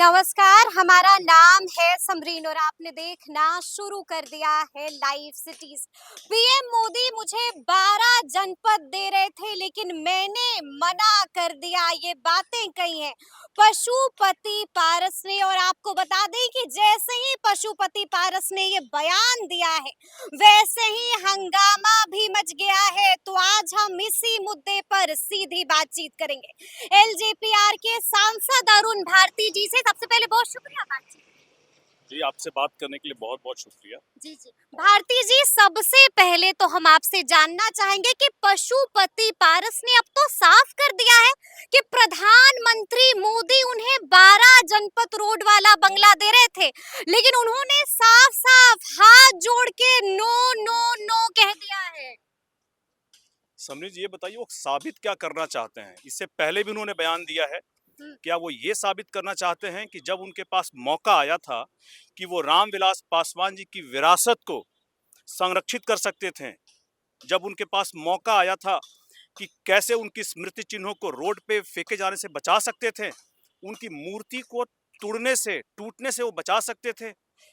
नमस्कार, हमारा नाम है समरीन और आपने देखना शुरू कर दिया है लाइव सिटीज। पीएम मोदी मुझे 12 जनपद दे रहे थे लेकिन मैंने मना कर दिया, ये बातें कही हैं पशुपति पारस ने। और आपको बता दें कि जैसे ही पशुपति पारस ने ये बयान दिया है वैसे ही हंगामा भी मच गया है। तो आज हम इसी मुद्दे पर सीधी बातचीत करेंगे एलजेपीआर के सांसद अरुण भारती जी से। सबसे पहले बहुत शुक्रिया बातचीत। जी, आपसे बात करने के लिए बहुत-बहुत शुक्रिया। जी भारती जी, सबसे पहले तो हम आपसे जानना चाहेंगे कि पशुपति पारस ने अब तो साफ कर दिया है कि प्रधानमंत्री मोदी उन्हें 12 जनपद रोड वाला बंगला दे रहे थे, लेकिन उन्होंने साफ साफ हाथ जोड़ के नो नो नो कह दिया है। समरीन जी, ये बताइए वो साबित क्या करना चाहते हैं? इससे पहले भी उन्होंने बयान दिया है। क्या वो ये साबित करना चाहते हैं कि जब उनके पास मौका आया था कि वो रामविलास पासवान जी की विरासत को संरक्षित कर सकते थे, जब उनके पास मौका आया था कि कैसे उनकी स्मृति चिन्हों को रोड पे फेंके जाने से बचा सकते थे, उनकी मूर्ति को तोड़ने से, टूटने से वो बचा सकते थे,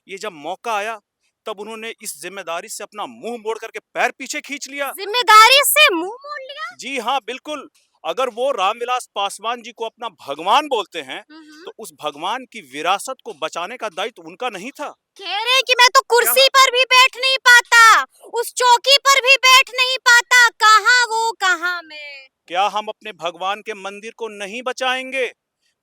ये जब मौका आया तब उन्होंने इस जिम्मेदारी से अपना मुंह मोड़ करके पैर पीछे खींच लिया। जिम्मेदारी से मुंह मोड़ लिया। जी हाँ, बिल्कुल। अगर वो रामविलास पासवान जी को अपना भगवान बोलते हैं तो उस भगवान की विरासत को बचाने का दायित्व उनका नहीं था। कह रहे हैं कि मैं तो कुर्सी पर भी बैठ नहीं पाता, उस चौकी पर भी बैठ नहीं पाता, कहाँ वो कहाँ मैं। क्या हम अपने भगवान के मंदिर को नहीं बचाएंगे?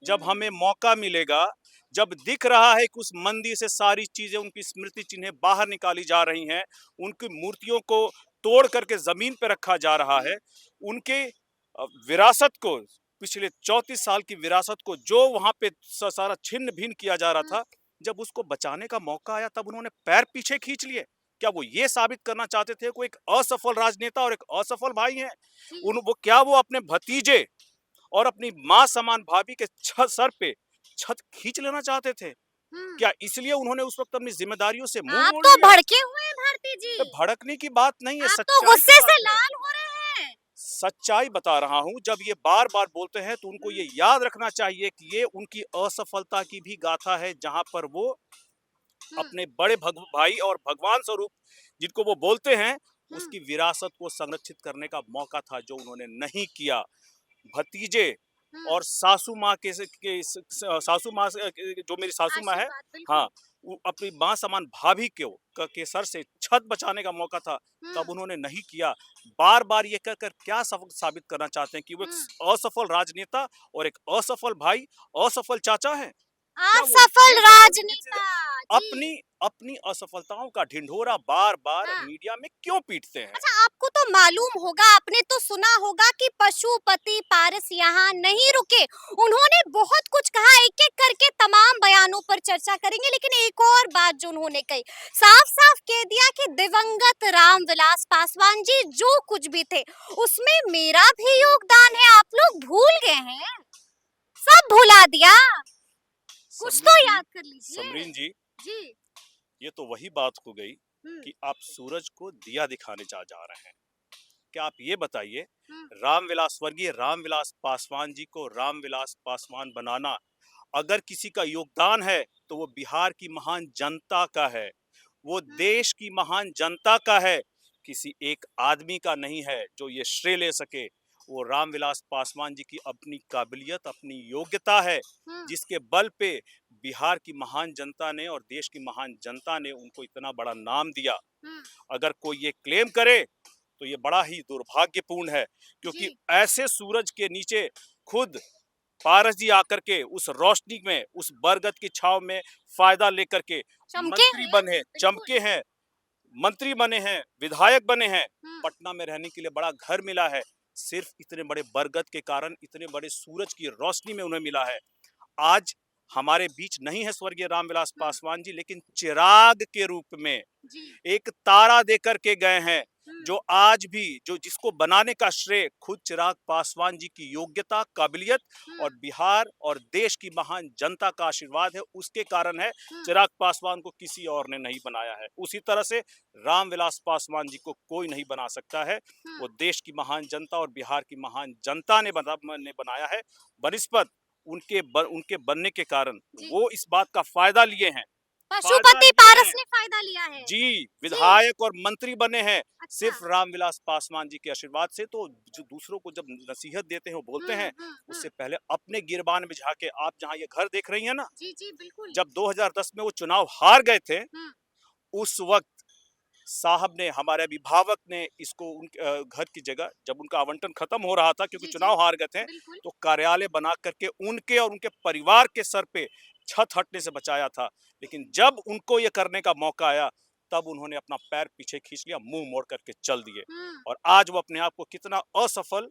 जब हमें मौका मिलेगा, जब दिख रहा है कि उस मंदिर से सारी चीजें, उनकी स्मृति चिन्हें बाहर निकाली जा रही हैं, उनकी मूर्तियों को तोड़ करके जमीन पे रखा जा रहा है, उनके विरासत को, पिछले 34 साल की विरासत को जो वहां पे सारा छिन्न भिन्न किया जा रहा था, जब उसको बचाने का मौका आया तब उन्होंने पैर पीछे खींच लिए। क्या वो ये साबित करना चाहते थे कि एक असफल राजनेता और एक असफल भाई हैं? क्या वो अपने भतीजे और अपनी मां समान भाभी के सर पे छत खींच लेना चाहते थे? क्या इसलिए उन्होंने उस वक्त अपनी जिम्मेदारियों से मुंह आप मोड़ तो लिया? भड़के हुए हैं भारती जी। तो भड़कने की बात नहीं है, आप तो सच्चाई की गुस्से बात से है। लाल हो रहे हैं। सच्चाई बता रहा हूं। जब ये बार बार बोलते हैं तो उनको ये याद रखना चाहिए कि ये उनकी असफलता की भी गाथा है, जहां पर वो अपने बड़े भाई और भगवान स्वरूप जिनको वो बोलते हैं, उसकी विरासत को संरक्षित करने का मौका था जो उन्होंने नहीं किया। भतीजे और सासू माँ सासू माँ जो मेरी सासू माँ है, हाँ, अपनी माँ समान भाभी के सर से छत बचाने का मौका था, तब उन्होंने नहीं किया। बार बार ये कहकर क्या साबित करना चाहते हैं कि वो एक असफल राजनेता और एक असफल भाई, असफल चाचा है? क्या वो असफल ये राजनेता अपनी जी। अपनी असफलताओं का ढिंढोरा बार बार हाँ। मीडिया में क्यों पीटते हैं? अच्छा, आपको तो मालूम होगा, आपने तो सुना होगा कि पशुपति पारस यहाँ नहीं रुके, उन्होंने बहुत कुछ कहा, एक एक करके तमाम बयानों पर चर्चा करेंगे। लेकिन एक और बात जो उन्होंने कही, साफ साफ कह दिया कि दिवंगत रामविलास पासवान जी जो कुछ भी थे उसमें मेरा भी योगदान है। आप लोग भूल गए हैं, सब भुला दिया, कुछ तो याद कर लीजिए। समरीन जी, जी। ये तो वही बात हो गई कि आप सूरज को दिया दिखाने जा रहे हैं। क्या आप ये बताइए, स्वर्गीय रामविलास पासवान जी को रामविलास पासवान बनाना अगर किसी का योगदान है तो वो बिहार की महान जनता का है, वो देश की महान जनता का है, किसी एक आदमी का नहीं है जो ये श्रेय ले सके। वो रामविलास पासवान जी की अपनी काबिलियत, अपनी योग्यता है, जिसके बल पे बिहार की महान जनता ने और देश की महान जनता ने उनको इतना बड़ा नाम दिया। अगर कोई ये क्लेम करे तो ये बड़ा ही दुर्भाग्यपूर्ण है, क्योंकि ऐसे सूरज के नीचे खुद पारस जी आकर के उस रोशनी में, उस बरगद की छाव में फायदा लेकर के मंत्री बने, चमके हैं, मंत्री बने हैं, विधायक बने हैं, पटना में रहने के लिए बड़ा घर मिला है, सिर्फ इतने बड़े बरगद के कारण, इतने बड़े सूरज की रोशनी में उन्हें मिला है। आज हमारे बीच नहीं है स्वर्गीय रामविलास पासवान जी, लेकिन चिराग के रूप में एक तारा देकर के गए हैं, जो आज भी, जो जिसको बनाने का श्रेय खुद चिराग पासवान जी की योग्यता, काबिलियत और बिहार और देश की महान जनता का आशीर्वाद है, उसके कारण है। चिराग पासवान को किसी और ने नहीं बनाया है, उसी तरह से रामविलास पासवान जी को कोई नहीं बना सकता है। वो देश की महान जनता और बिहार की महान जनता ने बनाया है। बनिस्पत उनके बनने के कारण जी। वो इस बात का फायदा लिए हैं। पशुपति लिए पारस हैं। ने फायदा लिया है। जी, जी। विधायक और मंत्री बने हैं अच्छा। सिर्फ रामविलास पासवान जी के आशीर्वाद से। तो जो दूसरों को जब नसीहत देते हैं, वो बोलते हैं, उससे पहले अपने गिरबान में झांके। आप जहाँ ये घर देख रही हैं ना, जी, जी, बिल्कुल। जब 2010 में वो चुनाव हार गए थे, हुँ, उस वक्त साहब ने, हमारे अभिभावक ने इसको घर की जगह, जब उनका आवंटन खत्म हो रहा था क्योंकि जी, जी, चुनाव हार गए थे, बिल्कुल। तो कार्यालय बना करके उनके और उनके परिवार के सर पे छत हटने से बचाया था। लेकिन जब उनको ये करने का मौका आया, तब उन्होंने अपना पैर पीछे खींच लिया, मुंह मोड़ करके चल दिए। हुँ, और आज वो अपने आप को कितना असफल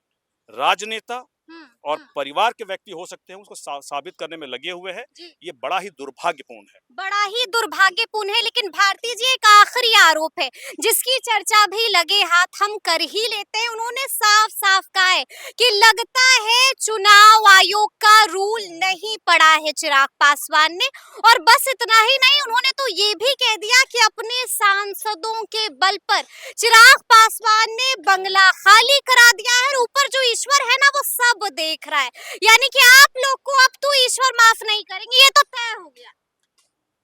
राजनेता हुँ, और हुँ। परिवार के व्यक्ति हो सकते हैं, उसको साबित करने में लगे हुए हैं। जी। ये बड़ा ही दुर्भाग्यपूर्ण है। बड़ा ही दुर्भाग्यपूर्ण है। लेकिन भारती जी, एक आखिरी आरोप है जिसकी चर्चा भी लगे हाथ हम कर ही लेते हैं। उन्होंने साफ साफ कहा है कि लगता है चुनाव आयोग का रूल नहीं पढ़ा है चिराग पासवान ने। और बस इतना ही नहीं, उन्होंने तो ये भी कह दिया कि अपने सांसदों के बल पर चिराग पासवान ने बंगला खाली करा दिया है और ऊपर जो ईश्वर है ना, वो सब देख रहा है। यानी कि आप लोग को अब तो ईश्वर माफ नहीं करेंगे, ये तो तय हो गया।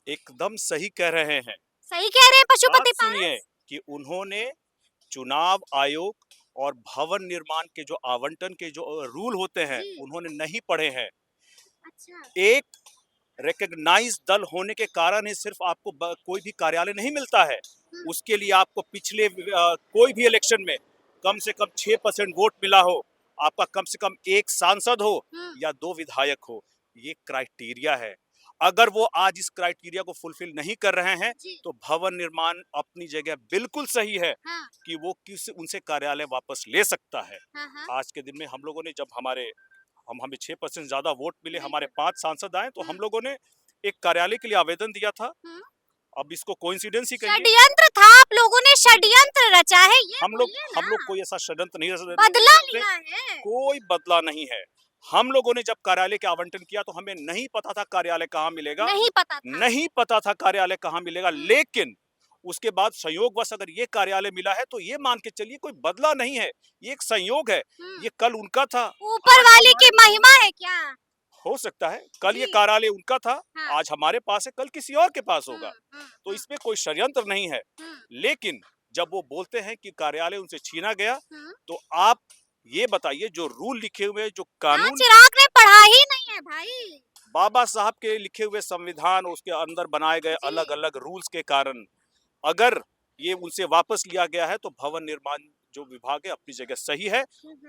एकदम सही कह रहे हैं। सही कह रहे हैं बात पशुपति सुनिए पारस। कि उन्होंने चुनाव आयोग और भवन निर्माण के जो आवंटन के जो रूल होते हैं, जी। उन्होंने नहीं पढ़े हैं। अच्छा। एक रिकॉग्नाइज दल होने के कारण ही सिर्फ आपको कोई भी कार्यालय नहीं मिलता है। हम्म, उसके लिए आपको पिछले कोई भी इलेक्शन में कम से कम 6% वोट मिला हो, आपका कम से कम एक सांसद हो हम्म, या 2 विधायक हो। ये क्राइटेरिया है। अगर वो आज इस क्राइटेरिया को फुलफिल नहीं कर रहे हैं, जी। तो भवन निर्माण अपनी जगह बिल्कुल सही है हाँ, कि वो किस उनसे कार्यालय वापस ले सकता है। हाँ, हाँ, आज के दिन में हम लोगों ने, जब हमें 6% ज्यादा वोट मिले, हमारे बिल्कुल। 5 सांसद आए, तो हम हम्म, लोगों ने एक कार्यालय के लिए आवेदन दिया था। हम्म। अब इसको कोइंसिडेंस ही कहिए। षड्यंत्र था, आप लोगों ने षड्यंत्र रचा है, ये हम लोग बोलिए हम लोग ना। कोई ऐसा षड्यंत्र नहीं बदला करते। लिया है। कोई बदला नहीं है। हम लोगों ने जब कार्यालय के आवंटन किया, तो हमें नहीं पता था कार्यालय कहाँ मिलेगा, नहीं पता था। नहीं पता था कार्यालय कहाँ मिलेगा। हम्म, लेकिन उसके बाद संयोगवश अगर ये कार्यालय मिला है, तो ये मान के चलिए कोई बदला नहीं है, ये एक संयोग है। हम्म। ये कल उनका था, ऊपर आज वाले की हमारे पास महिमा है क्या? हो सकता है। कल ये जी। कार्यालय उनका था, हाँ। आज हमारे पास है, कल किसी और के पास हम्म, होगा। हम्म, तो इसमें कोई षड्यंत्र नहीं है। हम्म, लेकिन जब वो बोलते हैं कि कार्यालय उनसे छीना गया, हम्म। तो आप ये बताइए, जो रूल लिखे हुए हैं, जो हाँ, कानून चिराग ने पढ़ा ही नहीं है भाई। बाबा साहब के लिखे हुए संविधान, उसके अंदर बनाए गए जी। अलग अलग रूल्स के कारण अगर ये उनसे वापस लिया गया है, तो भवन निर्माण जो विभाग है अपनी जगह सही है।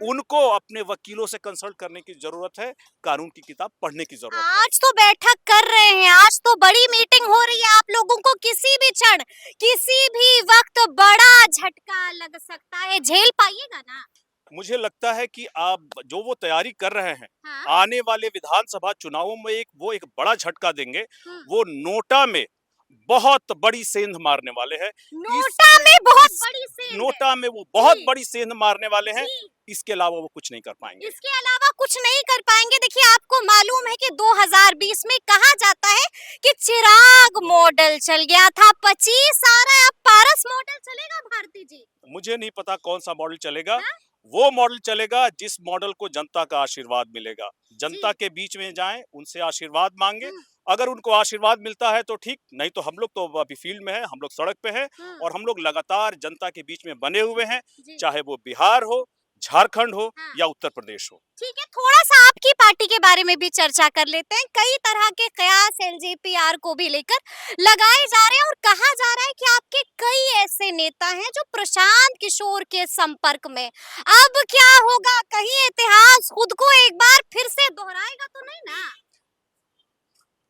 उनको अपने वकीलों से कंसल्ट करने की जरूरत है, कानून की किताब पढ़ने की जरूरत है। आज तो बैठक कर रहे हैं, आज तो बड़ी मीटिंग हो रही है। आप लोगों को किसी भी क्षण, किसी भी वक्त बड़ा झटका लग सकता है। झेल पाइएगा ना? मुझे लगता है कि आप जो वो तैयारी कर रहे हैं, हाँ। आने वाले विधानसभा चुनावों में एक बड़ा झटका देंगे। हम्म। वो नोटा में बहुत बड़ी सेंध मारने वाले हैं। नोटा में बहुत इस बड़ी सेंध है। नोटा में वो बहुत जी। बड़ी सेंध मारने वाले हैं। जी। इसके अलावा वो कुछ नहीं कर पाएंगे। इसके अलावा कुछ नहीं कर पाएंगे। देखिए, आपको मालूम है कि 2020 में कहा जाता है कि चिराग मॉडल चल गया था, 25 आ रहा है, अब पारस मॉडल चलेगा भारती जी। मुझे नहीं पता कौन सा मॉडल चलेगा। हाँ? वो मॉडल चलेगा जिस मॉडल को जनता का आशीर्वाद मिलेगा। जनता जी। के बीच में जाएं, उनसे आशीर्वाद मांगे। हम्म, अगर उनको आशीर्वाद मिलता है तो ठीक, नहीं तो हम लोग तो अभी फील्ड में हैं, हम लोग सड़क पे हैं। हम्म। और हम लोग लगातार जनता के बीच में बने हुए हैं, जी। चाहे वो बिहार हो, झारखंड हो हाँ। या उत्तर प्रदेश हो। ठीक है, थोड़ा सा आपकी पार्टी के बारे में भी चर्चा कर लेते हैं। कई तरह के कयास एलजेपीआर को भी लेकर लगाए जा रहे हैं और कहा जा रहा है कि आपके कई ऐसे नेता हैं जो प्रशांत किशोर के संपर्क में। अब क्या होगा, कहीं इतिहास खुद को एक बार फिर से दोहराएगा तो नहीं ना?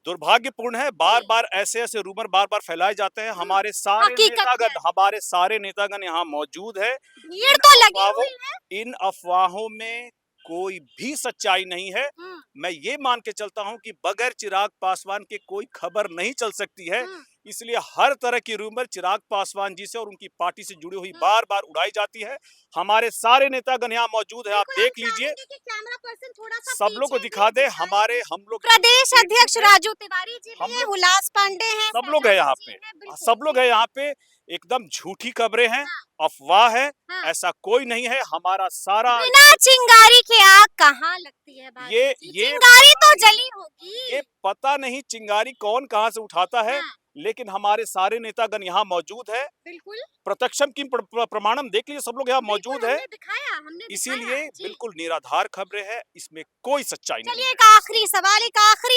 दुर्भाग्यपूर्ण है, बार बार ऐसे रूमर बार बार फैलाए जाते हैं। हकीकत है। हमारे सारे नेतागण यहाँ मौजूद है। भीड़ तो लगी हुई है। इन अफवाहों में कोई भी सच्चाई नहीं है। हम्म, मैं ये मान के चलता हूं कि बगैर चिराग पासवान के कोई खबर नहीं चल सकती है। हम्म, इसलिए हर तरह की रूमर चिराग पासवान जी से और उनकी पार्टी से जुड़ी हुई हम्म। बार बार उड़ाई जाती है। हमारे सारे नेतागण यहाँ मौजूद है, आप बिल्कुल, देख हम लीजिए। चाहेंगे कि कैमरा पर्सन थोड़ा सा सब लोग को पीछे दिखा भी दे। दिखाए। हम लोग प्रदेश अध्यक्ष राजू तिवारी जी हम भी हैं, लोग हुलास पांडे हैं, सब लोग है यहाँ फैजान पे, जी हैं, बिल्कुल। सब लोग है यहाँ पे। एकदम झूठी खबरें हैं, हाँ, अफवाह है, हाँ। ऐसा कोई नहीं है। हमारा सारा बिना चिंगारी के आग कहाँ लगती है बाजी ये जी? ये चिंगारी पता तो नहीं जली होगी। ये पता नहीं चिंगारी कौन कहाँ से उठाता है, हाँ, लेकिन हमारे सारे नेतागण यहाँ मौजूद है। बिल्कुल, प्रत्यक्षम किम प्रमाणम देख लीजिए, सब लोग यहाँ बिल्कुल मौजूद है। हमने दिखाया इसीलिए जी। बिल्कुल निराधार खबरें हैं, इसमें कोई सच्चाई नहीं चलिए है। एक आखिरी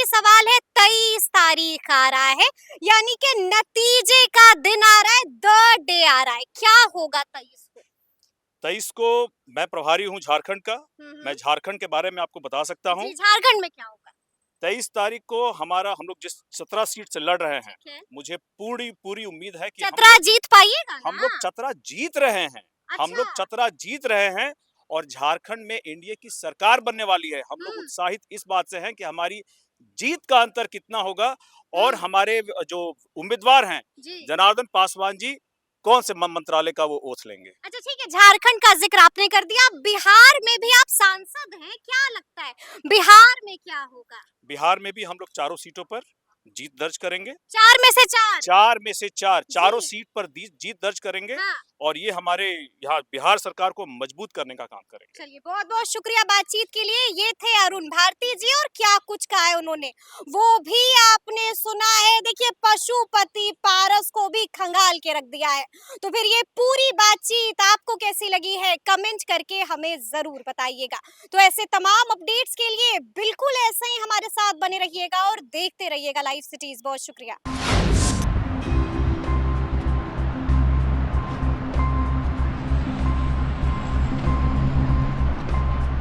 सवाल है। 23 तारीख आ रहा है, यानी कि नतीजे का दिन आ रहा है, द डे आ रहा है। क्या होगा 23 को? 23 को मैं प्रभारी हूँ झारखंड का। मैं हम्म। झारखंड के बारे में आपको बता सकता हूँ। जी, झारखंड में क्या होगा? 23 तारीख को हम लोग जिस 17 सीट से लड़ रहे हैं, ठीक है। मुझे पूरी पूरी उम्मीद है कि चतरा जीत पाइएगा हम लोग ना? चतरा जीत रहे हैं। हम अच्छा। लोग चतरा जीत रहे हैं और झारखंड में एनडीए की सरकार बनने वाली है। हम लोग हम्म। उत्साहित इस बात से हैं कि हमारी जीत का अंतर कितना होगा और हम्म। हमारे जो उम्मीदवार हैं, जी। जनार्दन पासवान जी कौन से मंत्रालय का वो ओथ लेंगे। अच्छा ठीक है, झारखंड का जिक्र आपने कर दिया। बिहार में भी आप सांसद हैं, क्या लगता है बिहार में क्या होगा? बिहार में भी हम लोग चारों सीटों पर जीत दर्ज करेंगे। 4 में से 4। 4 में से 4 चारों जी। सीट पर जीत दर्ज करेंगे हाँ। और ये हमारे यहाँ बिहार सरकार को मजबूत करने का काम करेंगे। चलिए बहुत बहुत शुक्रिया बातचीत के लिए। ये थे अरुण भारती जी और क्या कुछ कहा है उन्होंने वो भी आपने सुना है। देखिए पशुपति पारस को भी खंगाल के रख दिया है। तो फिर ये पूरी बातचीत आपको कैसी लगी है कमेंट करके हमें जरूर बताइएगा। तो ऐसे तमाम अपडेट्स के लिए बिल्कुल ऐसे ही हमारे साथ बने रहिएगा और देखते रहिएगा लाइव सिटीज। बहुत शुक्रिया।